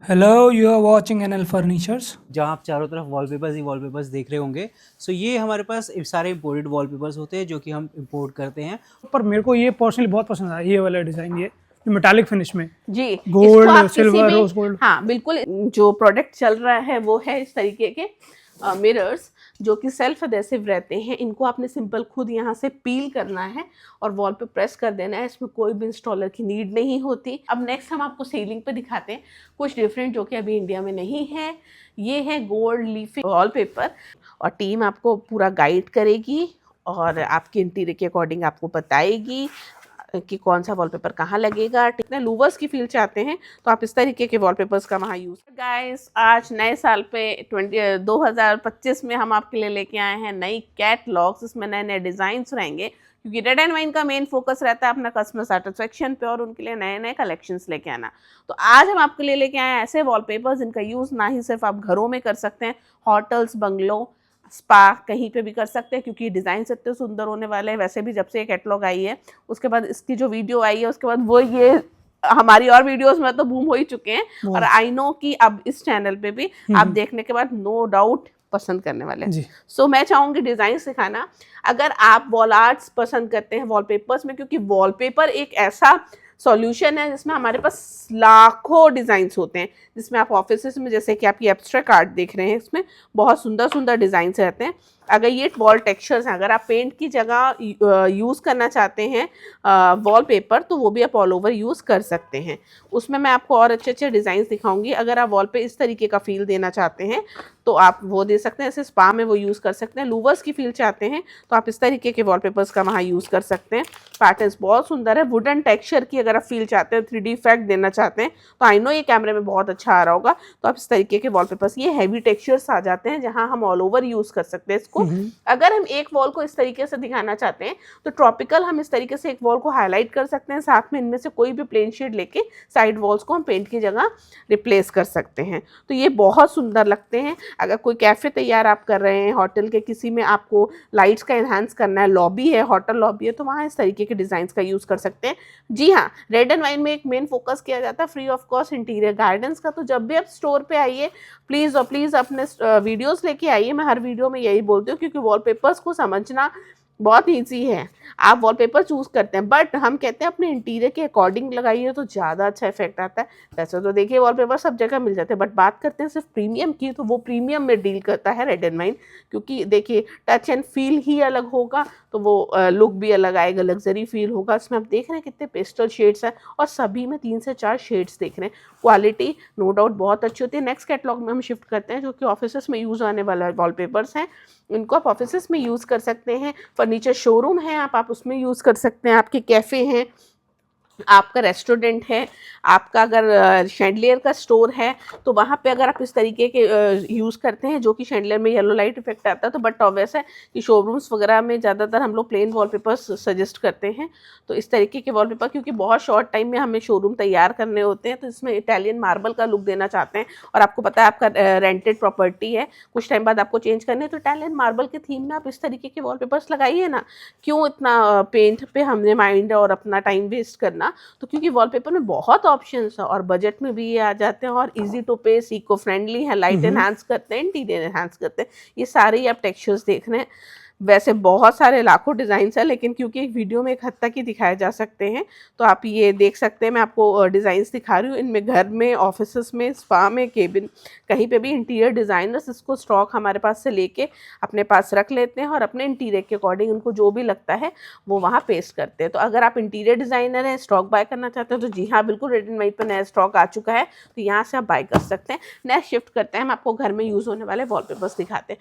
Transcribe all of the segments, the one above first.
Hello, you are watching NL Furnitures. जहाँ आप चारों तरफ वॉलपेपर्स ही वॉलपेपर्स देख रहे होंगे। सो ये हमारे पास सारे इम्पोर्टेड वॉलपेपर्स होते हैं जो कि हम इम्पोर्ट करते हैं। पर मेरे को ये पर्सनली बहुत पसंद आया, ये वाला डिज़ाइन, ये जो मेटालिक फिनिश में जी, इसको गोल्ड, आप किसी सिल्वर, भी, रोज गोल्ड। हाँ बिल्कुल, जो प्रोडक्ट चल रहा है वो है इस तरीके के मिरर्स जो कि सेल्फ एडेसिव रहते हैं। इनको आपने सिंपल खुद यहाँ से पील करना है और वॉल पे प्रेस कर देना है। इसमें कोई भी इंस्टॉलर की नीड नहीं होती। अब नेक्स्ट हम आपको सीलिंग पे दिखाते हैं कुछ डिफरेंट जो कि अभी इंडिया में नहीं है। ये है गोल्ड लीफी वॉलपेपर और टीम आपको पूरा गाइड करेगी और आपके इंटीरियर के अकॉर्डिंग आपको बताएगी कि कौन सा वॉलपेपर कहाँ लगेगा। कितने लूवर्स की फील चाहते हैं तो आप इस तरीके के वॉलपेपर्स का वहाँ यूज़। गाइस, आज नए साल पे 2025 में हम आपके लिए लेके आए हैं नई कैटलॉग्स। इसमें नए नए डिज़ाइंस रहेंगे क्योंकि रेड एंड वाइन का मेन फोकस रहता है अपना कस्टमर सेटिस्फेक्शन पे और उनके लिए नए नए कलेक्शंस लेके आना। तो आज हम आपके लिए लेके आए हैं ऐसे वॉलपेपर्स जिनका यूज़ ना ही सिर्फ आप घरों में कर सकते हैं, होटल्स, बंगलों, स्पा, कहीं पे भी कर सकते हैं क्योंकि डिज़ाइन इतने सुंदर होने वाले हैं। वैसे भी जब से ये कैटलॉग आई है उसके बाद इसकी जो वीडियो आई है उसके बाद वो ये हमारी और वीडियोस में तो बूम हो ही चुके हैं और आई नो कि अब इस चैनल पे भी आप देखने के बाद नो डाउट पसंद करने वाले हैं। सो मैं चाहूँगी डिज़ाइन सिखाना। अगर आप वॉल आर्ट्स पसंद करते हैं वॉलपेपर्स में, क्योंकि वॉलपेपर एक ऐसा सॉल्यूशन है जिसमें हमारे पास लाखों डिज़ाइंस होते हैं, जिसमें आप ऑफिस में जैसे कि आप ये एब्स्ट्रैक्ट आर्ट देख रहे हैं, इसमें बहुत सुंदर सुंदर डिज़ाइंस रहते हैं। अगर ये वॉल टेक्सचर्स हैं, अगर आप पेंट की जगह यूज़ करना चाहते हैं वॉलपेपर तो वो भी आप ऑल ओवर यूज़ कर सकते हैं। उसमें मैं आपको और अच्छे अच्छे डिज़ाइंस दिखाऊंगी। अगर आप वॉल पे इस तरीके का फील देना चाहते हैं तो आप वो दे सकते हैं, ऐसे स्पा में वो यूज़ कर सकते हैं। लूवर्स की फील चाहते हैं तो आप इस तरीके के वॉलपेपर्स का वहाँ यूज़ कर सकते हैं। पैटर्न्स बहुत सुंदर है। वुडन टेक्सचर की अगर आप फील चाहते हैं, 3D इफेक्ट देना चाहते हैं तो आई नो ये कैमरे में बहुत अच्छा आ रहा होगा, तो आप इस तरीके के वॉलपेपर्स, ये हैवी टेक्सचर्स आ जाते हैं जहाँ हम ऑल ओवर यूज़ कर सकते हैं इसको। अगर हम एक वॉल को इस तरीके से दिखाना चाहते हैं तो ट्रॉपिकल हम इस तरीके से एक वॉल को हाईलाइट कर सकते हैं, साथ में इनमें से कोई भी प्लेन शेड लेके साइड वॉल्स को हम पेंट की जगह रिप्लेस कर सकते हैं। तो ये बहुत सुंदर लगते हैं। अगर कोई कैफ़े तैयार आप कर रहे हैं, होटल के किसी में आपको लाइट्स का एनहांस करना है, लॉबी है, होटल लॉबी है, तो वहाँ इस तरीके के डिज़ाइन का यूज़ कर सकते हैं। जी हाँ, रेड एंड वाइन में एक मेन फोकस किया जाता है free of cost interior gardens का। तो जब भी आप स्टोर पे आइए प्लीज़ और प्लीज़ अपने वीडियोस लेके आइए। मैं हर वीडियो में यही बोलती हूँ क्योंकि वॉलपेपर्स को समझना बहुत ईजी है। आप वॉलपेपर चूज़ करते हैं बट हम कहते हैं अपने इंटीरियर के अकॉर्डिंग लगाइए तो ज़्यादा अच्छा इफेक्ट आता है। वैसे तो देखिए वॉलपेपर सब जगह मिल जाते हैं बट बात करते हैं सिर्फ प्रीमियम की, तो वो प्रीमियम में डील करता है रेड एंड वाइन, क्योंकि देखिए टच एंड फील ही अलग होगा तो वो लुक भी अलग आएगा, लग्जरी फील होगा। इसमें आप देख रहे हैं कितने पेस्टल शेड्स हैं और सभी में 3 से 4 शेड्स देख रहे हैं। क्वालिटी नो डाउट बहुत अच्छी होती है। नेक्स्ट कैटलॉग में हम शिफ्ट करते हैं जो कि ऑफिस में यूज़ आने वाला वॉलपेपर्स हैं। इनको आप ऑफिस में यूज़ कर सकते हैं। फर्नीचर शोरूम है आप उसमें यूज़ कर सकते हैं। आपके कैफ़े हैं, आपका रेस्टोरेंट है, आपका अगर शैंडलियर का स्टोर है तो वहाँ पे अगर आप इस तरीके के यूज़ करते हैं, जो कि शैंडलियर में येलो लाइट इफेक्ट आता है, तो बट ऑब्वियस है कि शोरूम्स वगैरह में ज़्यादातर हम लोग प्लेन वॉलपेपर्स सजेस्ट करते हैं। तो इस तरीके के वॉलपेपर क्योंकि बहुत शॉर्ट टाइम में हमें शोरूम तैयार करने होते हैं, तो इसमें इटालियन मार्बल का लुक देना चाहते हैं और आपको पता है आपका रेंटेड प्रॉपर्टी है, कुछ टाइम बाद आपको चेंज करने, तो इटालियन मार्बल के थीम में आप इस तरीके के वॉलपेपर्स लगाइए ना। क्यों इतना पेंट पे हमने माइंड और अपना टाइम वेस्ट करना। तो क्योंकि वॉलपेपर में बहुत ऑप्शंस हैं और बजट में भी ये आ जाते हैं और easy to pace, eco friendly है, लाइट एनहांस करते हैं, इंटीरियर एनहांस करते हैं। ये सारे ही आप टेक्सचर्स देख रहे हैं। वैसे बहुत सारे लाखों डिज़ाइंस हैं लेकिन क्योंकि एक वीडियो में एक हद तक ही दिखाए जा सकते हैं तो आप ये देख सकते हैं। मैं आपको डिज़ाइंस दिखा रही हूँ। इनमें घर में, ऑफिस में, स्पा में, केबिन, कहीं पे भी इंटीरियर डिज़ाइनर्स इसको स्टॉक हमारे पास से लेके अपने पास रख लेते हैं और अपने इंटीरियर के अकॉर्डिंग उनको जो भी लगता है वो वहाँ पेस्ट करते हैं। तो अगर आप इंटीरियर डिज़ाइनर हैं, स्टॉक बाय करना चाहते हैं तो जी हाँ बिल्कुल, रेड एंड वाइन पर नया स्टॉक आ चुका है तो यहाँ से आप बाय कर सकते हैं। नेक्स्ट शिफ्ट करते हैं, हम आपको घर में यूज़ होने वाले वॉलपेपर्स दिखाते हैं।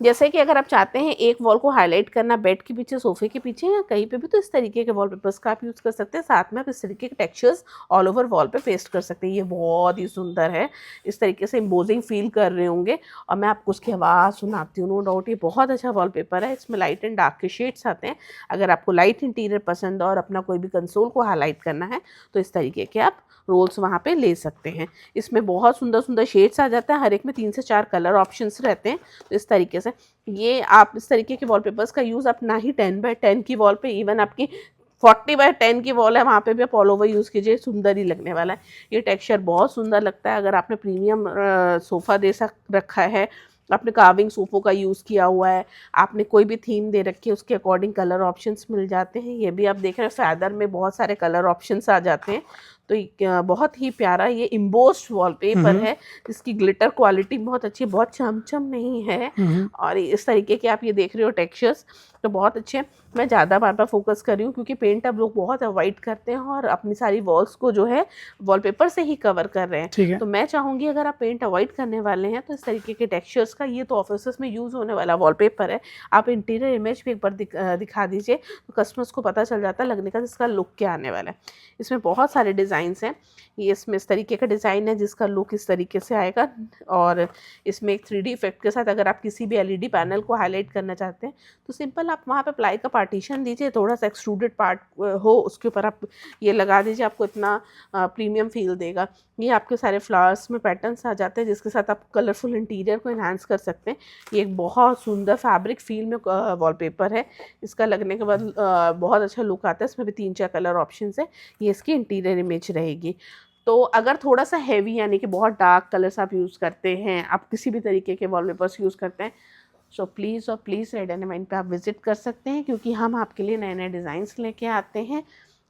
जैसे कि अगर आप चाहते हैं एक वॉल को हाईलाइट करना बेड के पीछे, सोफे के पीछे या कहीं पे भी, तो इस तरीके के वॉलपेपर्स का आप यूज़ कर सकते हैं। साथ में आप इस तरीके के टेक्सचर्स ऑल ओवर वॉल पे पेस्ट कर सकते हैं। ये बहुत ही सुंदर है, इस तरीके से इम्पोजिंग फील कर रहे होंगे और मैं आपको उसकी आवाज़ सुनाती हूँ। नो डाउट ये बहुत अच्छा वॉलपेपर है। इसमें लाइट एंड डार्क के शेड्स आते हैं। अगर आपको लाइट इंटीरियर पसंद है और अपना कोई भी कंसोल को हाईलाइट करना है तो इस तरीके के आप रोल्स वहाँ पे ले सकते हैं। इसमें बहुत सुंदर सुंदर शेड्स आ जाते हैं, हर एक में 3 से 4 कलर ऑप्शंस रहते हैं। तो इस तरीके से ये आप इस तरीके के वॉलपेपर्स का यूज़ आप ना ही 10 बाय 10 की वॉल पे, इवन आपकी 40x10 की वॉल है, वहाँ पे भी आप ऑल ओवर यूज़ कीजिए, सुंदर ही लगने वाला है। ये टेक्सचर बहुत सुंदर लगता है। अगर आपने प्रीमियम सोफ़ा दे रखा है, आपने कार्विंग सोफ़ों का यूज़ किया हुआ है, आपने कोई भी थीम दे रखी है, उसके अकॉर्डिंग कलर ऑप्शंस मिल जाते हैं। ये भी आप देख रहे हैं फैदर में बहुत सारे कलर ऑप्शंस आ जाते हैं। तो बहुत ही प्यारा ये इम्बोस्ड वॉलपेपर है, जिसकी ग्लिटर क्वालिटी बहुत अच्छी है, बहुत चमचम नहीं है। और इस तरीके के आप ये देख रहे हो टेक्सचर्स तो बहुत अच्छे हैं। मैं ज़्यादा बार बार फोकस कर रही हूँ क्योंकि पेंट अब लोग बहुत अवॉइड करते हैं और अपनी सारी वॉल्स को जो है वॉलपेपर से ही कवर कर रहे हैं। तो मैं चाहूँगी अगर आप पेंट अवॉइड करने वाले हैं तो इस तरीके के टेक्सचर्स का, ये तो ऑफिस में यूज़ होने वाला वॉलपेपर है, आप इंटीरियर इमेज भी एक बार दिखा दीजिए तो कस्टमर्स को पता चल जाता है लगने का इसका लुक क्या आने वाला है। इसमें बहुत सारे डिज़ाइंस हैं। ये इसमें इस तरीके का डिज़ाइन है जिसका लुक इस तरीके से आएगा, और इसमें एक 3D इफेक्ट के साथ अगर आप किसी भी LED पैनल को हाईलाइट करना चाहते हैं तो सिंपल आप वहाँ पे प्लाई का पार्टीशन दीजिए, थोड़ा सा एक्सट्रूडेड पार्ट हो उसके ऊपर आप ये लगा दीजिए, आपको इतना प्रीमियम फील देगा। ये आपके सारे फ्लावर्स में पैटर्न्स आ जाते हैं जिसके साथ आप कलरफुल इंटीरियर को इन्हांस कर सकते हैं। ये एक बहुत सुंदर फैब्रिक फील में वॉलपेपर है। इसका लगने के बाद बहुत अच्छा लुक आता है। इसमें भी 3-4 कलर ऑप्शंस है। ये इसकी इंटीरियर इमेज रहेगी। तो अगर थोड़ा सा हैवी यानी कि बहुत डार्क कलर्स आप यूज़ करते हैं, आप किसी भी तरीके के वॉलपेपर्स यूज़ करते हैं, सो प्लीज़ और प्लीज़ रेड एंड वाइन पे आप विज़िट कर सकते हैं क्योंकि हम आपके लिए नए नए डिज़ाइंस लेके आते हैं।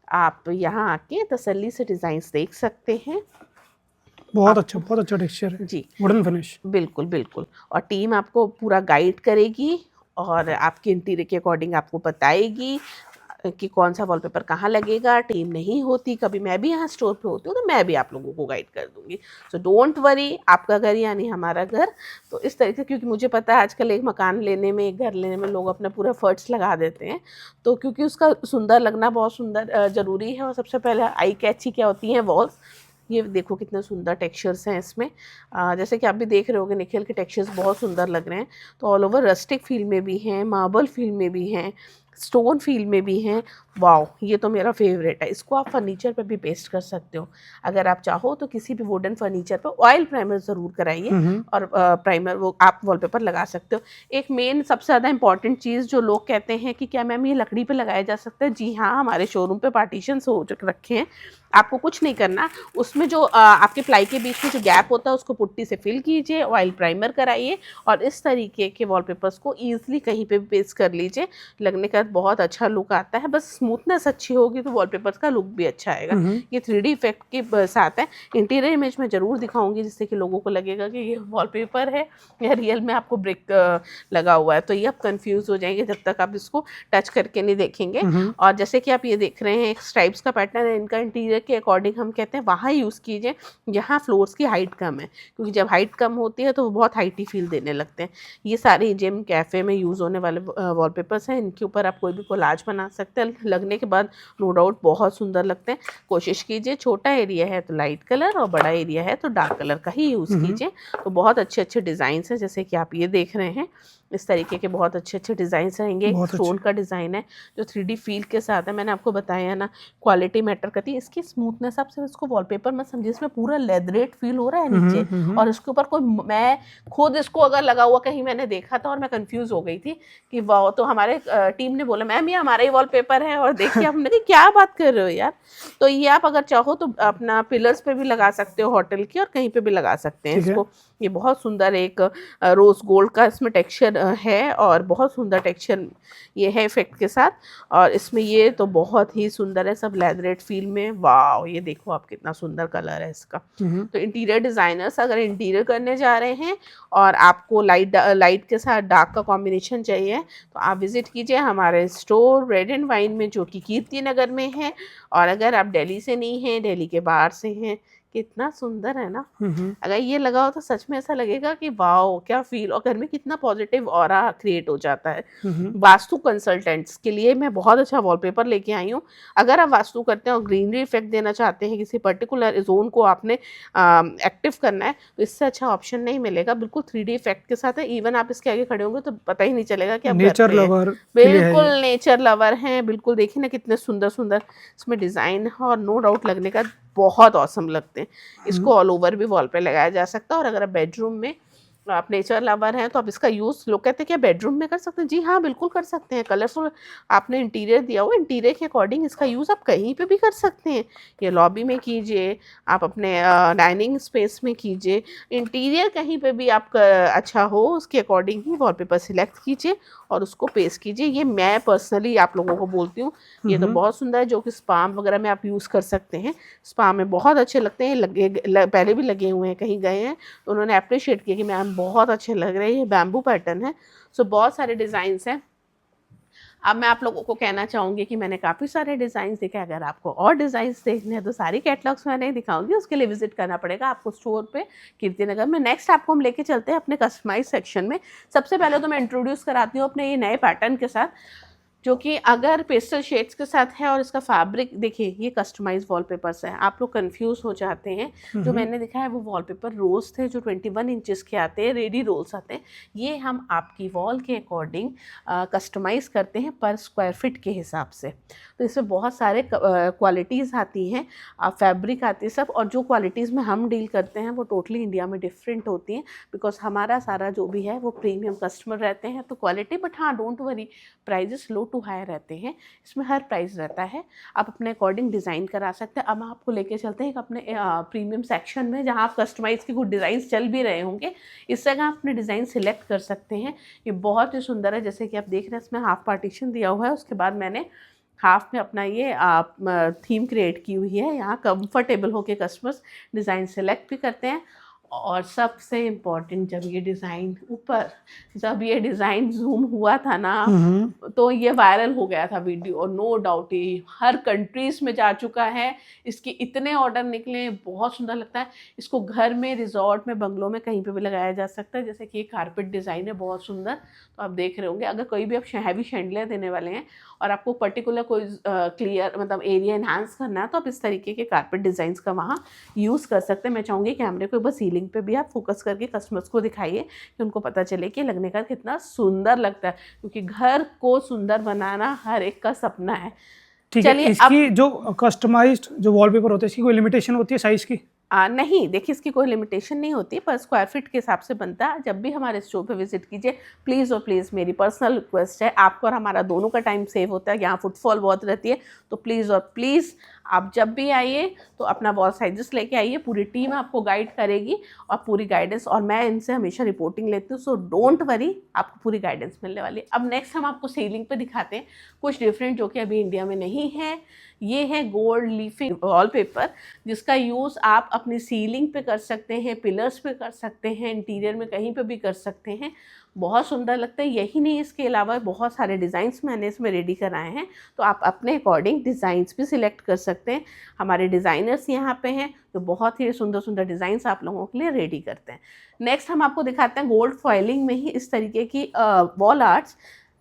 आप यहाँ आके तसल्ली से डिज़ाइंस देख सकते हैं। बहुत अच्छा टेक्सचर है जी, वुडन फिनिश। बिल्कुल बिल्कुल। और टीम आपको पूरा गाइड करेगी और आपके इंटीरियर के अकॉर्डिंग आपको बताएगी कि कौन सा वॉलपेपर कहाँ लगेगा। टीम नहीं होती, कभी मैं भी यहाँ स्टोर पे होती हूँ तो मैं भी आप लोगों को गाइड कर दूँगी। सो डोंट वरी, आपका घर यानी हमारा घर। तो इस तरह से, क्योंकि मुझे पता है आजकल एक मकान लेने में, एक घर लेने में लोग अपना पूरा एफर्ट्स लगा देते हैं, तो क्योंकि उसका सुंदर लगना बहुत सुंदर ज़रूरी है। और सबसे पहले आई कैची क्या होती हैं वॉल्स। ये देखो कितने सुंदर टेक्सचर्स हैं इसमें। जैसे कि आप भी देख रहे होगे निखिल के टेक्सचर्स बहुत सुंदर लग रहे हैं। तो ऑल ओवर रस्टिक फील में भी हैं, मार्बल फील में भी हैं, स्टोन फील में भी हैं। वाओ, ये तो मेरा फेवरेट है। इसको आप फर्नीचर पे भी पेस्ट कर सकते हो। अगर आप चाहो तो किसी भी वुडन फर्नीचर पे ऑयल प्राइमर ज़रूर कराइए और प्राइमर वो आप वॉलपेपर लगा सकते हो। एक मेन सबसे ज़्यादा इंपॉर्टेंट चीज़ जो लोग कहते हैं कि क्या मैम ये लकड़ी पे लगाया जा सकता है, जी हाँ, हमारे शोरूम पे पार्टीशंस हो रखे हैं। आपको कुछ नहीं करना, उसमें जो आपके प्लाई के बीच में जो गैप होता है उसको पुट्टी से फिल कीजिए, ऑयल प्राइमर कराइए और इस तरीके के वॉलपेपर्स को ईजिली कहीं पे भी पेस्ट कर लीजिए। लगने का बहुत अच्छा लुक आता है। बस स्मूथनेस अच्छी होगी तो वॉलपेपर्स का लुक भी अच्छा आएगा। ये 3D इफेक्ट के साथ है। इंटीरियर इमेज में ज़रूर दिखाऊंगी जिससे कि लोगों को लगेगा कि ये वॉलपेपर है या रियल में आपको ब्रिक लगा हुआ है। तो ये आप कंफ्यूज हो जाएंगे जब तक आप इसको टच करके नहीं देखेंगे। और जैसे कि आप ये देख रहे हैं एक स्ट्राइप्स का पैटर्न है, इनका इंटीरियर के अकॉर्डिंग हम कहते हैं वहाँ यूज़ कीजिए जहाँ फ्लोर्स की हाइट कम है, क्योंकि जब हाइट कम होती है तो वो बहुत हाइटी फील देने लगते हैं। ये सारे जिम कैफ़े में यूज़ होने वाले वॉलपेपर्स हैं। इनके ऊपर आप कोई भी कोलाज बना सकते हैं। लगने के बाद नो डाउट बहुत सुंदर लगते हैं। कोशिश कीजिए छोटा एरिया है तो लाइट कलर और बड़ा एरिया है तो डार्क कलर का ही यूज़ कीजिए। तो बहुत अच्छे अच्छे डिज़ाइंस हैं जैसे कि आप ये देख रहे हैं। इस तरीके के बहुत अच्छे अच्छे डिज़ाइंस रहेंगे। एक स्टोन का डिज़ाइन है जो 3D फील के साथ है। मैंने आपको बताया ना, क्वालिटी मैटर करती है। इसकी स्मूथनेस, आप सिर्फ इसको वॉलपेपर मत समझिए, इसमें पूरा लेदरेट फील हो रहा है नीचे। और इसके ऊपर कोई, मैं खुद इसको अगर लगा हुआ कहीं मैंने देखा था और मैं कंफ्यूज हो गई थी कि वाह। तो हमारे टीम ने बोला मैम ये हमारा ही वॉलपेपर है, और देखिए हमने कहा क्या बात कर रहे हो यार। तो ये आप अगर चाहो तो अपना पिलर्स पे भी लगा सकते हो होटल की, और कहीं पे भी लगा सकते हैं इसको। ये बहुत सुंदर एक रोज गोल्ड का इसमें टेक्सचर है और बहुत सुंदर टेक्सचर ये है इफेक्ट के साथ। और इसमें ये तो बहुत ही सुंदर है, सब लेदरेट फील में। वाह, ये देखो आप कितना सुंदर कलर है इसका। तो इंटीरियर डिज़ाइनर्स अगर इंटीरियर करने जा रहे हैं और आपको लाइट के साथ डार्क का कॉम्बिनेशन चाहिए तो आप विज़िट कीजिए हमारे स्टोर रेड एंड वाइन में, जो कि कीर्ति नगर में है। और अगर आप दिल्ली से नहीं हैं, दिल्ली के बाहर से हैं, कितना सुंदर है ना। अगर ये लगाओ तो सच में ऐसा लगेगा कि वाओ क्या फील, और घर में कितना पॉजिटिव ऑरा क्रिएट हो जाता है। वास्तु कंसल्टेंट्स के लिए मैं बहुत अच्छा वॉलपेपर लेके आई हूँ। अगर आप वास्तु करते हैं और ग्रीनरी इफेक्ट देना चाहते हैं, किसी पर्टिकुलर जोन को आपने एक्टिव करना है, तो इससे अच्छा ऑप्शन नहीं मिलेगा। बिल्कुल 3D इफेक्ट के साथ है। इवन आप इसके आगे खड़े होंगे तो पता ही नहीं चलेगा कि आप नेचर लवर, बिल्कुल नेचर लवर हैं। बिल्कुल देखिए ना कितने सुंदर सुंदर इसमें डिज़ाइन है, और नो डाउट लगने का बहुत औसम लगते हैं। इसको ऑल ओवर भी वॉल पे लगाया जा सकता है। और अगर आप बेडरूम में आप नेचर लवर हैं तो आप इसका यूज़, लोग कहते हैं क्या बेडरूम में कर सकते हैं, जी हाँ बिल्कुल कर सकते हैं। कलरफुल आपने इंटीरियर दिया हो, इंटीरियर के अकॉर्डिंग इसका यूज़ आप कहीं पे भी कर सकते हैं। ये लॉबी में कीजिए, आप अपने डाइनिंग स्पेस में कीजिए, इंटीरियर कहीं पे भी आपका अच्छा हो उसके अकॉर्डिंग ही वॉलपेपर सिलेक्ट कीजिए और उसको पेस्ट कीजिए। ये मैं पर्सनली आप लोगों को बोलती हूँ, ये तो बहुत सुंदर है, जो कि स्पा वगैरह में आप यूज़ कर सकते हैं। स्पा में बहुत अच्छे लगते हैं, पहले भी लगे हुए हैं, कहीं गए हैं तो उन्होंने अप्रिशिएट किया कि मैम बहुत अच्छे लग रहे हैं, ये बैम्बू पैटर्न है। सो बहुत सारे डिज़ाइंस हैं। अब मैं आप लोगों को कहना चाहूँगी कि मैंने काफ़ी सारे डिज़ाइंस देखे, अगर आपको और डिज़ाइंस देखने हैं तो सारी कैटलॉग्स मैं नहीं दिखाऊंगी, उसके लिए विजिट करना पड़ेगा आपको स्टोर पे कीर्ति नगर में। नेक्स्ट आपको हम लेके चलते हैं अपने कस्टमाइज सेक्शन में। सबसे पहले तो मैं इंट्रोड्यूस कराती हूँ अपने ये नए पैटर्न के साथ, जो कि अगर पेस्टल शेड्स के साथ है और इसका फैब्रिक देखिए, ये कस्टमाइज वॉलपेपर्स हैं। आप लोग कंफ्यूज हो जाते हैं, जो मैंने दिखा है वो वॉलपेपर रोल्स थे जो 21 इंचेस के आते हैं, रेडी रोल्स आते हैं। ये हम आपकी वॉल के अकॉर्डिंग कस्टमाइज़ करते हैं पर स्क्वायर फिट के हिसाब से। तो इसमें बहुत सारे क्वालिटीज़ आती हैं, फैब्रिक आती है सब, और जो क्वालिटीज़ में हम डील करते हैं वो टोटली इंडिया में डिफरेंट होती हैं, बिकॉज हमारा सारा जो भी है वो प्रीमियम कस्टमर रहते हैं तो क्वालिटी, बट हाँ don't worry, prices low to high रहते हैं, इसमें हर प्राइस रहता है, आप अपने अकॉर्डिंग डिज़ाइन करा सकते हैं। अब हम आपको लेके चलते हैं एक अपने प्रीमियम सेक्शन में, जहाँ आप कस्टमाइज़ के कुछ डिज़ाइन चल भी रहे होंगे, इस जगह आप अपने डिज़ाइन सिलेक्ट कर सकते हैं। ये बहुत ही सुंदर है, जैसे कि आप देख रहे हैं इसमें हाफ पार्टीशन दिया हुआ है, उसके बाद मैंने हाफ में अपना ये थीम क्रिएट की हुई है। यहाँ कंफर्टेबल होके कस्टमर्स डिज़ाइन सेलेक्ट भी करते हैं। और सबसे इम्पॉर्टेंट, जब ये डिज़ाइन जूम हुआ था ना, तो ये वायरल हो गया था वीडियो, और नो डाउट ये हर कंट्रीज में जा चुका है। इसके इतने ऑर्डर निकले, बहुत सुंदर लगता है। इसको घर में, रिजॉर्ट में, बंगलों में कहीं पे भी लगाया जा सकता है। जैसे कि ये कारपेट डिज़ाइन है बहुत सुंदर, तो आप देख रहे होंगे। अगर कोई भी आप हैवी शैंडलियर देने वाले हैं और आपको पर्टिकुलर कोई क्लियर मतलब एरिया एनहांस करना है, तो आप इस तरीके के कारपेट डिज़ाइंस का वहाँ यूज़ कर सकते हैं। मैं चाहूँगी कैमरे को बस सीलिंग पे भी आप फोकस करके कस्टमर्स को दिखाइए कि उनको पता चले कि लगने का कितना सुंदर लगता है, क्योंकि घर को सुंदर बनाना हर एक का सपना है। ठीक है, इसकी जो कस्टमाइज्ड जो वॉलपेपर होते हैं, इसकी कोई लिमिटेशन होती है साइज़ की? नहीं, देखिए इसकी कोई लिमिटेशन नहीं होती, पर स्क्वायर फीट के हिसाब से बनता है। जब भी हमारे स्टोर पे विजिट कीजिए, प्लीज़ और प्लीज़, मेरी पर्सनल रिक्वेस्ट है, आपको और हमारा दोनों का टाइम सेव होता है, यहाँ फुटफॉल बहुत रहती है, तो प्लीज़ और प्लीज़ आप जब भी आइए तो अपना वॉल साइजेस लेके आइए। पूरी टीम आपको गाइड करेगी और पूरी गाइडेंस, और मैं इनसे हमेशा रिपोर्टिंग लेती हूँ, सो डोंट वरी, आपको पूरी गाइडेंस मिलने वाली है। अब नेक्स्ट हम आपको सीलिंग पे दिखाते हैं कुछ डिफरेंट, जो कि अभी इंडिया में नहीं है। ये है गोल्ड लीफी वॉलपेपर, जिसका यूज़ आप अपनी सीलिंग पे कर सकते हैं, पिलर्स पे कर सकते हैं, इंटीरियर में कहीं पे भी कर सकते हैं। बहुत सुंदर लगता है। यही नहीं, इसके अलावा बहुत सारे डिज़ाइंस मैंने इसमें रेडी कराए हैं, तो आप अपने अकॉर्डिंग डिज़ाइंस भी सिलेक्ट कर सकते हैं। हमारे डिज़ाइनर्स यहाँ पे हैं जो बहुत ही सुंदर सुंदर डिज़ाइंस आप लोगों के लिए रेडी करते हैं। नेक्स्ट हम आपको दिखाते हैं गोल्ड फॉइलिंग में ही इस तरीके की वॉल आर्ट्स,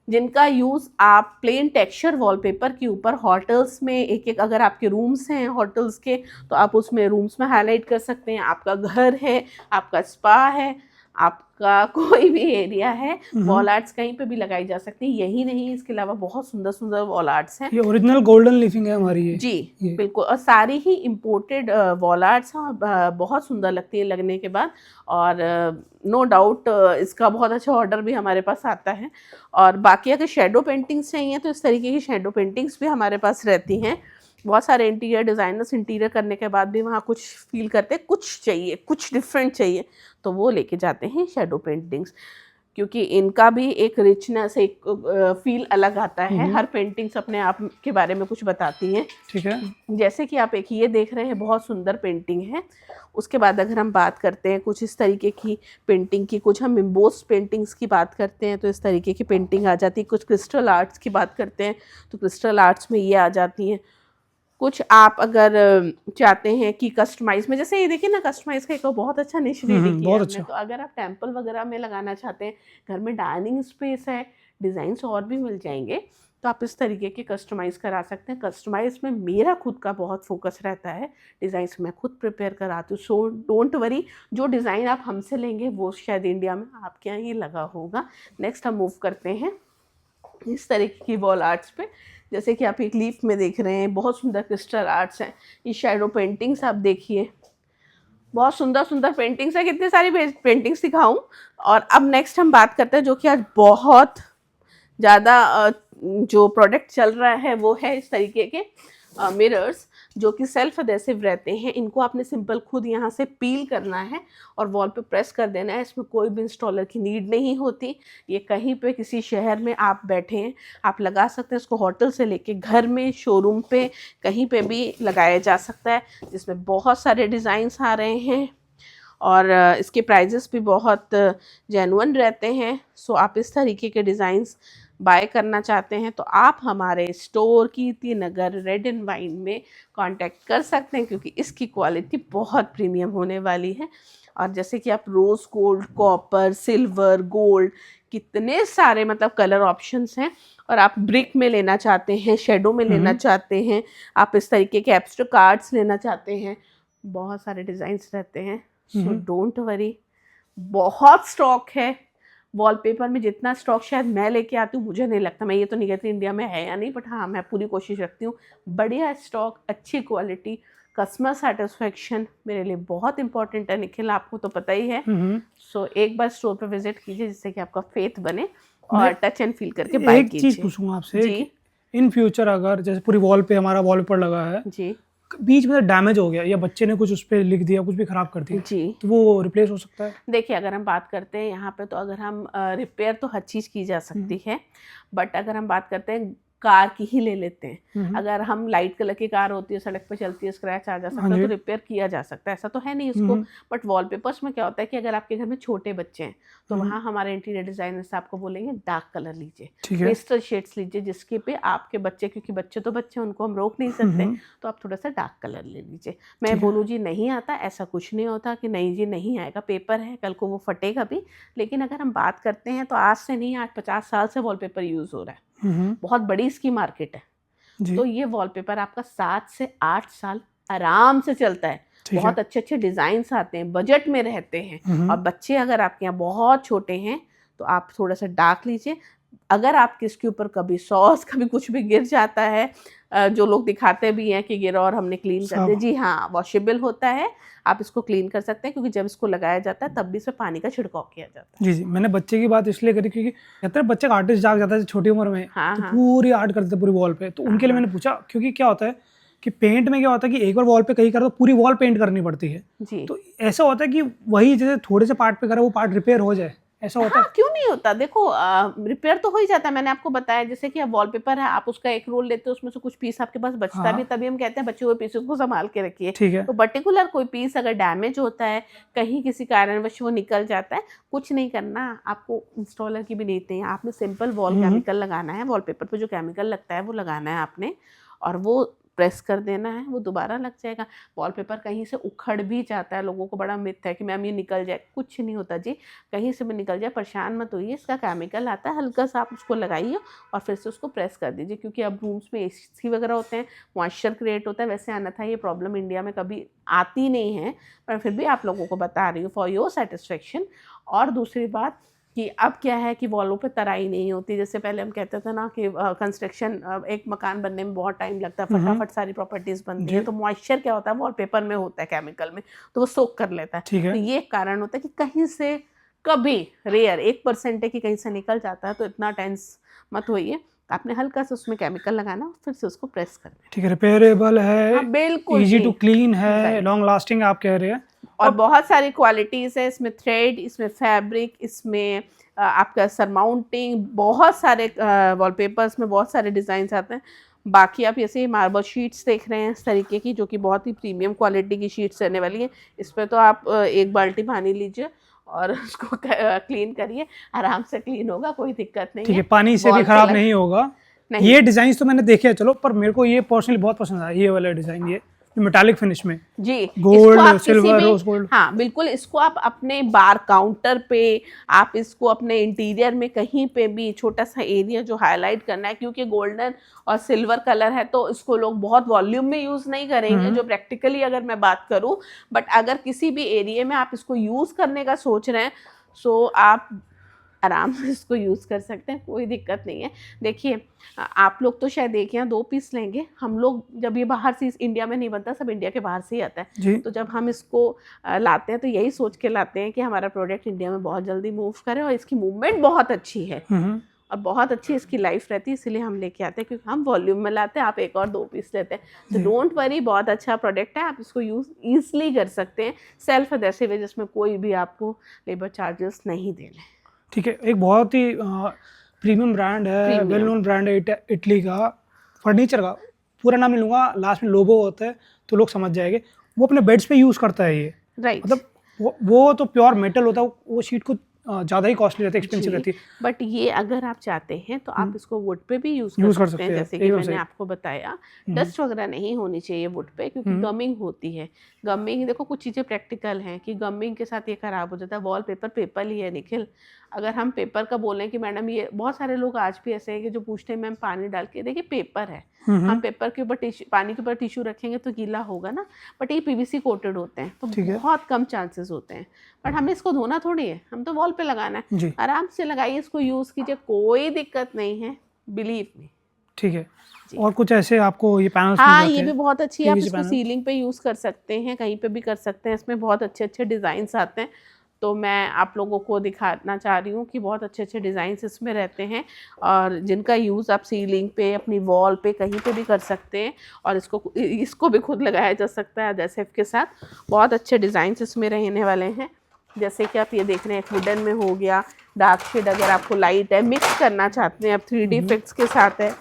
जिनका यूज़ आप प्लेन टेक्सचर वॉलपेपर के ऊपर होटल्स में, एक अगर आपके रूम्स हैं होटल्स के, तो आप उसमें रूम्स में हाईलाइट कर सकते हैं। आपका घर है, आपका स्पा है, आपका कोई भी एरिया है, वॉल आर्ट्स कहीं पे भी लगाई जा सकती है। यही नहीं, इसके अलावा बहुत सुंदर सुंदर वॉल आर्ट्स हैं। ये ओरिजिनल गोल्डन लीफिंग है हमारी ये। जी बिल्कुल, और सारी ही इम्पोर्टेड वॉल आर्ट्स हैं, बहुत सुंदर लगती है लगने के बाद, और नो डाउट इसका बहुत अच्छा ऑर्डर भी हमारे पास आता है। और बाकी अगर शेडो पेंटिंग्स चाहिए तो इस तरीके की शेडो पेंटिंग्स भी हमारे पास रहती हैं। बहुत सारे इंटीरियर डिज़ाइनर्स इंटीरियर करने के बाद भी वहाँ कुछ फील करते हैं, कुछ चाहिए, कुछ डिफरेंट चाहिए, तो वो लेके जाते हैं शेडो पेंटिंग्स, क्योंकि इनका भी एक रिचनेस, एक फील अलग आता है। हर पेंटिंग्स अपने आप के बारे में कुछ बताती हैं। ठीक है, जैसे कि आप एक ये देख रहे हैं, बहुत सुंदर पेंटिंग है। उसके बाद अगर हम बात करते हैं कुछ इस तरीके की पेंटिंग की, कुछ हम एम्बोस्ड पेंटिंग्स की बात करते हैं तो इस तरीके की पेंटिंग आ जाती है। कुछ क्रिस्टल आर्ट्स की बात करते हैं तो क्रिस्टल आर्ट्स में ये आ जाती हैं। कुछ आप अगर चाहते हैं कि कस्टमाइज में, जैसे ये देखिए ना, कस्टमाइज का एक बहुत अच्छा निश रेडी किया है हमने। तो अगर आप टेंपल वगैरह में लगाना चाहते हैं, घर में डाइनिंग स्पेस है, डिज़ाइंस और भी मिल जाएंगे, तो आप इस तरीके के कस्टमाइज़ करा सकते हैं। कस्टमाइज़ में मेरा खुद का बहुत फोकस रहता है, डिज़ाइंस मैं खुद प्रिपेयर कराती हूँ, सो डोंट वरी, जो डिज़ाइन आप हमसे लेंगे वो शायद इंडिया में आपके यहाँ ही लगा होगा। नेक्स्ट हम मूव करते हैं इस तरीके की वॉल आर्ट्स पे, जैसे कि आप एक लीफ में देख रहे हैं, बहुत सुंदर क्रिस्टल आर्ट्स हैं। ये शैडो पेंटिंग्स आप देखिए, बहुत सुंदर सुंदर पेंटिंग्स है, कितनी सारी पेंटिंग्स दिखाऊं। और अब नेक्स्ट हम बात करते हैं जो कि आज बहुत ज़्यादा जो प्रोडक्ट चल रहा है वो है इस तरीके के मिरर्स जो कि सेल्फ एडेसिव रहते हैं। इनको आपने सिंपल खुद यहाँ से पील करना है और वॉल पे प्रेस कर देना है। इसमें कोई भी इंस्टॉलर की नीड नहीं होती। ये कहीं पे किसी शहर में आप बैठे हैं आप लगा सकते हैं इसको, होटल से लेके घर में, शोरूम पे, कहीं पे भी लगाया जा सकता है। जिसमें बहुत सारे डिज़ाइंस आ रहे हैं और इसके प्राइजेस भी बहुत जेन्युइन रहते हैं। सो आप इस तरीके के डिज़ाइंस बाय करना चाहते हैं तो आप हमारे store Kirti Nagar red and wine में कांटेक्ट कर सकते हैं, क्योंकि इसकी क्वालिटी बहुत प्रीमियम होने वाली है। और जैसे कि आप rose gold, copper, silver, gold, कितने सारे मतलब कलर ऑप्शंस हैं। और आप ब्रिक में लेना चाहते हैं, शेडो में लेना चाहते हैं, आप इस तरीके के एब्स्ट्रैक्ट कार्ड्स लेना चाहते हैं, बहुत सारे डिज़ाइंस रहते हैं। सो डोंट वरी, बहुत स्टॉक है। वॉलपेपर में जितना स्टॉक शायद मैं लेके आती हूँ मुझे नहीं लगता, मैं ये तो नहीं कहती इंडिया में है या नहीं, बट हाँ मैं पूरी कोशिश रखती हूँ। बढ़िया स्टॉक, अच्छी क्वालिटी, कस्टमर सेटिस्फेक्शन मेरे लिए बहुत इंपॉर्टेंट है निखिल, आपको तो पता ही है। सो एक बार स्टोर पर विजिट कीजिए जिससे कि आपका फेथ बने और टच एंड फील करके बाय कीजिए। एक चीज़ पूछूंगा आपसे, इन फ्यूचर अगर जैसे पूरी वॉल पे हमारा वॉलपेपर लगा है जी, बीच में डैमेज हो गया या बच्चे ने कुछ उस पर लिख दिया, कुछ भी खराब कर दिया जी, तो वो रिप्लेस हो सकता है? देखिए अगर हम बात करते हैं यहाँ पे तो अगर हम रिपेयर तो हर चीज़ की जा सकती है, बट अगर हम बात करते हैं कार की ही ले लेते हैं। अगर हम लाइट कलर की कार होती है, सड़क पे चलती है, स्क्रैच आ जा सकता है तो रिपेयर किया जा सकता है, ऐसा तो है नहीं इसको। बट वॉलपेपर्स में क्या होता है कि अगर आपके घर में छोटे बच्चे हैं तो वहाँ हमारे इंटीरियर डिजाइनर से आपको बोलेंगे डार्क कलर लीजिए, पेस्टल शेड्स लीजिए, जिसके पे आपके बच्चे, क्योंकि बच्चे तो बच्चे उनको हम रोक नहीं सकते, तो आप थोड़ा सा डार्क कलर ले लीजिए। मैं बोलूँ जी नहीं आता, ऐसा कुछ नहीं होता कि नहीं जी नहीं आएगा, पेपर है, कल को वो फटेगा भी। लेकिन अगर हम बात करते हैं तो आज से नहीं, 8-50 साल से वॉलपेपर यूज़ हो रहा है, बहुत बड़ी इसकी मार्केट है। तो ये वॉलपेपर आपका 7 से 8 साल आराम से चलता है। बहुत अच्छे अच्छे डिजाइन आते हैं, बजट में रहते हैं। और बच्चे अगर आपके यहाँ बहुत छोटे हैं तो आप थोड़ा सा डार्क लीजिए। अगर आपके इसके ऊपर कभी सॉस कभी कुछ भी गिर जाता है, जो लोग दिखाते भी हैं कि गिरा और हमने क्लीन कर दिया, जी हाँ वॉशेबल होता है, आप इसको क्लीन कर सकते हैं, क्योंकि जब इसको लगाया जाता है तब भी इसमें पानी का छिड़काव किया जाता है। जी जी, मैंने बच्चे की बात इसलिए करी क्योंकि कहते हैं बच्चे का आर्टिस्ट जाग जाता है छोटी उम्र में, हाँ, तो हाँ, पूरी आर्ट करते पूरी वॉल पे, तो उनके लिए मैंने पूछा। क्योंकि क्या होता है कि पेंट में क्या होता है कि एक बार वॉल पे कहीं करो तो पूरी वॉल पेंट करनी पड़ती है जी। तो ऐसा होता है कि वही जैसे थोड़े से पार्ट पे करा वो पार्ट रिपेयर हो जाए, ऐसा होता है? क्यों नहीं होता, देखो रिपेयर तो हो ही जाता है। मैंने आपको बताया जैसे कि अब वॉलपेपर है, आप उसका एक रोल लेते हो, उसमें से कुछ पीस आपके पास बचता भी, तभी हम कहते हैं बचे हुए पीस को संभाल के रखिए। ठीक है। तो पर्टिकुलर कोई पीस अगर डैमेज होता है, कहीं किसी कारणवश वो निकल जाता है, कुछ नहीं करना, आपको इंस्टॉलर की भी नीड नहीं है। आपने सिंपल वॉल केमिकल लगाना है, वॉलपेपर पर जो केमिकल लगता है वो लगाना है आपने, और वो प्रेस कर देना है, वो दोबारा लग जाएगा। वॉलपेपर कहीं से उखड़ भी जाता है, लोगों को बड़ा मिथ है कि मैम ये निकल जाए, कुछ नहीं होता जी, कहीं से भी निकल जाए परेशान मत होइए। इसका केमिकल आता है, हल्का सा आप उसको लगाइए और फिर से उसको प्रेस कर दीजिए, क्योंकि अब रूम्स में एसी वगैरह होते हैं, मॉइस्चर क्रिएट होता है। वैसे आना था ये प्रॉब्लम इंडिया में कभी आती नहीं है, पर फिर भी आप लोगों को बता रही हूँ फॉर योर सेटिस्फेक्शन। और दूसरी बात कि अब क्या है कि वॉलों पे तराई नहीं होती, जैसे पहले हम कहते थे ना कि कंस्ट्रक्शन एक मकान बनने में बहुत टाइम लगता है, फटाफट सारी प्रॉपर्टीज बनती है, तो मॉइस्चर क्या होता है वॉलपेपर में होता है केमिकल में, तो वो सोक कर लेता है। तो ये कारण होता है कि कहीं से कभी रेयर 1% है कि कहीं से निकल जाता है, तो इतना टेंस मत होइए। आपने हल्का सा उसमें केमिकल लगाना, फिर से उसको प्रेस करना। ठीक है, रिपेयरेबल है, हाँ, बिल्कुल इजी टू क्लीन है, लॉन्ग लास्टिंग आप कह रहे हैं, और बहुत सारी क्वालिटीज़ है इसमें, थ्रेड, इसमें फैब्रिक, इसमें आपका सरमाउंटिंग, बहुत सारे वॉलपेपर्स में बहुत सारे डिज़ाइंस आते हैं। बाकी आप ऐसे मार्बल शीट्स देख रहे हैं इस तरीके की, जो कि बहुत ही प्रीमियम क्वालिटी की शीट्स रहने वाली हैं। इस पर तो आप एक बाल्टी पानी लीजिए और उसको क्लीन करिए, आराम से क्लीन होगा, कोई दिक्कत नहीं है। ठीक है, पानी से भी खराब नहीं होगा। ये डिज़ाइन तो मैंने देखे हैं, चलो, पर मेरे को ये पर्सनली बहुत पसंद आया, ये वाला डिज़ाइन, ये मेटालिक फिनिश में जी, गोल्ड, सिल्वर, रोज गोल्ड। हाँ बिल्कुल, इसको आप अपने बार काउंटर पे, आप इसको अपने इंटीरियर में कहीं पे भी छोटा सा एरिया जो हाईलाइट करना है, क्योंकि गोल्डन और सिल्वर कलर है तो इसको लोग बहुत वॉल्यूम में यूज़ नहीं करेंगे, जो प्रैक्टिकली अगर मैं बात करूँ। बट अगर किसी भी एरिया में आप इसको यूज़ करने का सोच रहे हैं, सो आप आराम से इसको यूज़ कर सकते हैं, कोई दिक्कत नहीं है। देखिए आप लोग तो शायद एक या 2 पीस लेंगे, हम लोग जब ये बाहर से इंडिया में नहीं बनता, सब इंडिया के बाहर से ही आता है। जी। तो जब हम इसको लाते हैं तो यही सोच के लाते हैं कि हमारा प्रोडक्ट इंडिया में बहुत जल्दी मूव करे और इसकी मूवमेंट बहुत अच्छी है और बहुत अच्छी इसकी लाइफ रहती है, इसीलिए हम लेके आते हैं, क्योंकि हम वॉल्यूम में लाते हैं, आप 1 और 2 पीस लेते हैं। तो डोंट वरी, बहुत अच्छा प्रोडक्ट है, आप इसको यूज़ ईजिली कर सकते हैं। सेल्फ एडेसिव है जिसमें कोई भी आपको लेबर चार्जेस नहीं देने। ठीक है, एक बहुत ही प्रीमियम ब्रांड है, वेल नोन ब्रांड है इटली का फर्नीचर का, पूरा नाम नहीं लूँगा, लास्ट में लोगो होता है तो लोग समझ जाएंगे। वो अपने बेड्स पे यूज़ करता है ये, राइट। मतलब वो तो प्योर मेटल होता है, वो शीट को ज़्यादा ही कॉस्टली रहती है, एक्सपेंसिव रहती है। बट ये अगर आप चाहते हैं तो आप इसको वुड पे भी यूज़ कर सकते हैं, जैसे कि मैंने आपको बताया। डस्ट वगैरह नहीं होनी चाहिए वुड पे, क्योंकि गमिंग होती है। गमिंग, देखो कुछ चीज़ें प्रैक्टिकल हैं कि गमिंग के साथ ये ख़राब हो जाता है। वॉलपेपर पेपर ही है निखिल, अगर हम पेपर का बोलें कि मैडम ये, बहुत सारे लोग आज भी ऐसे हैं कि जो पूछते हैं मैम पानी डाल के, देखिए पेपर है, हम पेपर के ऊपर पानी के ऊपर टिश्यू रखेंगे तो गीला होगा ना, बट ये पीवीसी कोटेड होते हैं तो बहुत कम चांसेस होते हैं। बट हमें इसको धोना थोड़ी है, हम तो वॉल पे लगाना है, आराम से लगाइए, इसको यूज़ कीजिए, कोई दिक्कत नहीं है, बिलीव मी। ठीक है, और कुछ ऐसे आपको ये पैनल्स हाँ, ये भी बहुत अच्छी है, आप इसको सीलिंग पे यूज़ कर सकते हैं, कहीं पे भी कर सकते हैं, इसमें बहुत अच्छे अच्छे डिज़ाइंस आते हैं। तो मैं आप लोगों को दिखाना चाह रही हूँ कि बहुत अच्छे अच्छे डिज़ाइंस इसमें रहते हैं और जिनका यूज़ आप सीलिंग पे, अपनी वॉल पे, कहीं पे भी कर सकते हैं। और इसको भी खुद लगाया जा सकता है एडहेसिव के साथ। बहुत अच्छे डिज़ाइंस इसमें रहने वाले हैं, जैसे कि आप ये देख रहे हैं, वुडन में हो गया, डार्क शेड अगर आपको लाइट है, मिक्स करना चाहते हैं, अब 3D इफेक्ट्स के साथ है।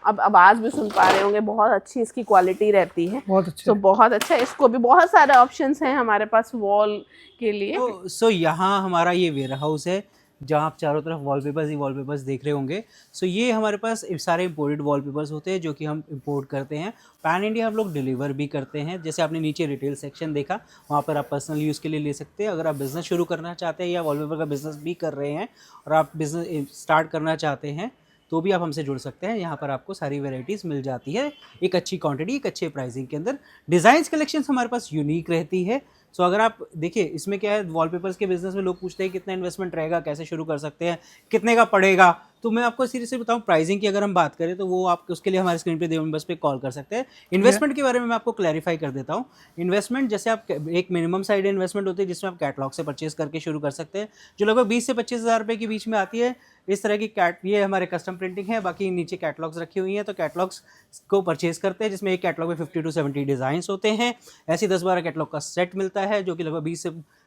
अब आवाज़ भी सुन पा रहे होंगे, बहुत अच्छी इसकी क्वालिटी रहती है, बहुत अच्छे। तो बहुत अच्छा, इसको भी बहुत सारे ऑप्शंस हैं हमारे पास वॉल के लिए। सो यहाँ हमारा ये वेयर हाउस है जहाँ आप चारों तरफ वॉलपेपर्स ही वॉलपेपर्स देख रहे होंगे। सो ये हमारे पास सारे इंपोर्टेड वॉलपेपर्स होते हैं जो कि हम इंपोर्ट करते हैं, पैन इंडिया हम लोग डिलीवर भी करते हैं। जैसे आपने नीचे रिटेल सेक्शन देखा, वहाँ पर आप पर्सनल यूज़ के लिए ले सकते हैं। अगर आप बिज़नेस शुरू करना चाहते हैं या वॉलपेपर का बिज़नेस भी कर रहे हैं और आप बिज़नेस स्टार्ट करना चाहते हैं तो भी आप हमसे जुड़ सकते हैं। यहाँ पर आपको सारी वेराइटीज़ मिल जाती है, एक अच्छी क्वांटिटी, एक अच्छे प्राइसिंग के अंदर। डिज़ाइंस कलेक्शंस हमारे पास यूनिक रहती है। सो अगर आप देखिए, इसमें क्या है, वॉलपेपर्स के बिजनेस में लोग पूछते हैं कितना इन्वेस्टमेंट रहेगा, कैसे शुरू कर सकते हैं, कितने का पड़ेगा। तो मैं आपको सीरियसली बताऊं, प्राइसिंग की अगर हम बात करें तो वो आप उसके लिए हमारे स्क्रीन पे दिए नंबर्स पे कॉल कर सकते हैं। इन्वेस्टमेंट के बारे में मैं आपको क्लैरिफाई कर देता हूं। इन्वेस्टमेंट जैसे आप एक मिनिमम साइड इन्वेस्टमेंट होती है जिसमें आप कैटलॉग से परचेज करके शुरू कर सकते हैं, जो लगभग 20 से 25 हज़ार रुपये के बीच में आती है। इस तरह की ये हमारे कस्टम प्रिंटिंग है, बाकी नीचे कैटलॉग्स रखी हुई हैं, तो कैटलॉग्स को परचेज करते हैं जिसमें एक कैटलॉग में 50 to 70 डिज़ाइंस होते हैं। ऐसे 10-12 कैटलॉग का सेट मिलता है जो कि लगभग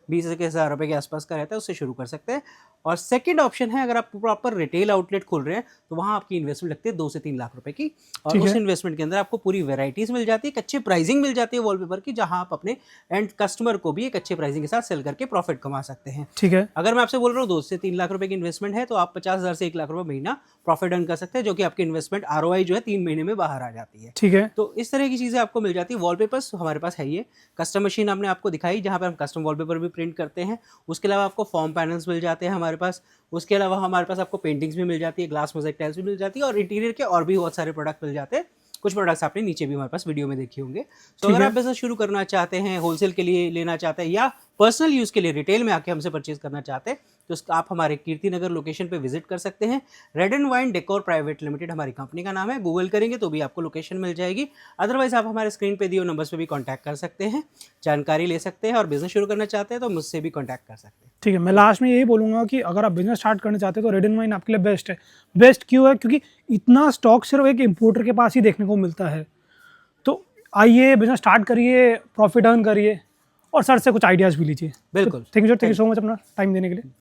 20 हज़ार रुपये के आसपास का रहता है, उससे शुरू कर सकते हैं। और सेकंड ऑप्शन है, अगर आप प्रॉपर रिटेल आउटलेट खोल रहे हैं तो वहाँ आपकी इन्वेस्टमेंट लगती है 2 से 3 लाख रुपए की, और उस इन्वेस्टमेंट के अंदर आपको पूरी वैरायटीज़ मिल जाती है, एक अच्छी प्राइसिंग मिल जाती है वॉलपेपर की, जहाँ आप अपने एंड कस्टमर को भी एक अच्छे प्राइसिंग के साथ सेल करके प्रॉफिट कमा सकते हैं। ठीक है, अगर मैं आपसे बोल रहा हूँ 2 से 3 लाख रुपए की इन्वेस्टमेंट है तो आप 50,000 से 1 लाख रुपए महीना प्रॉफिट अर्न कर सकते हैं, जो कि आपकी इन्वेस्टमेंट ROI जो है 3 महीने में बाहर आ जाती है। ठीक है, तो इस तरह की चीज़ें आपको मिल जाती है। वॉलपेपर्स हमारे पास है, ये कस्टम मशीन हमने आपको दिखाई जहाँ पर हम कस्टम वॉलपेपर भी प्रिंट करते हैं। उसके अलावा आपको फॉर्म पैनल्स मिल जाते हैं हमारे पास। उसके अलावा हमारे पास आपको पेंटिंग्स भी मिल जाती है, ग्लास मोज़ेक टाइल्स भी मिल जाती है, और इंटीरियर के और भी बहुत सारे प्रोडक्ट मिल जाते हैं। कुछ प्रोडक्ट्स आपने नीचे भी हमारे पास वीडियो में देखे होंगे। तो अगर आप बिजनेस शुरू करना चाहते हैं, होलसेल के लिए लेना चाहते हैं या पर्सनल यूज़ के लिए रिटेल में आके हमसे परचेज करना चाहते हैं, तो आप हमारे कीर्ति नगर लोकेशन पे विजिट कर सकते हैं। Red and wine decor private limited हमारी कंपनी का नाम है, गूगल करेंगे तो भी आपको लोकेशन मिल जाएगी। अदरवाइज आप हमारे स्क्रीन पे दिए नंबर्स पे भी कांटेक्ट कर सकते हैं, जानकारी ले सकते हैं, और बिजनेस शुरू करना चाहते हैं तो मुझसे भी कांटेक्ट कर सकते हैं। ठीक है, मैं लास्ट में यही बोलूँगा कि अगर आप बिजनेस स्टार्ट करना चाहते हैं तो रेड एंड वाइन आपके लिए बेस्ट है। बेस्ट क्यों है? क्योंकि इतना स्टॉक सिर्फ एक इम्पोर्टर के पास ही देखने को मिलता है। तो आइए, बिजनेस स्टार्ट करिए, प्रॉफिट अर्न करिए, और सर से कुछ आइडियाज़ भी लीजिए। बिल्कुल, thank you sir, thank you so much अपना टाइम देने के लिए।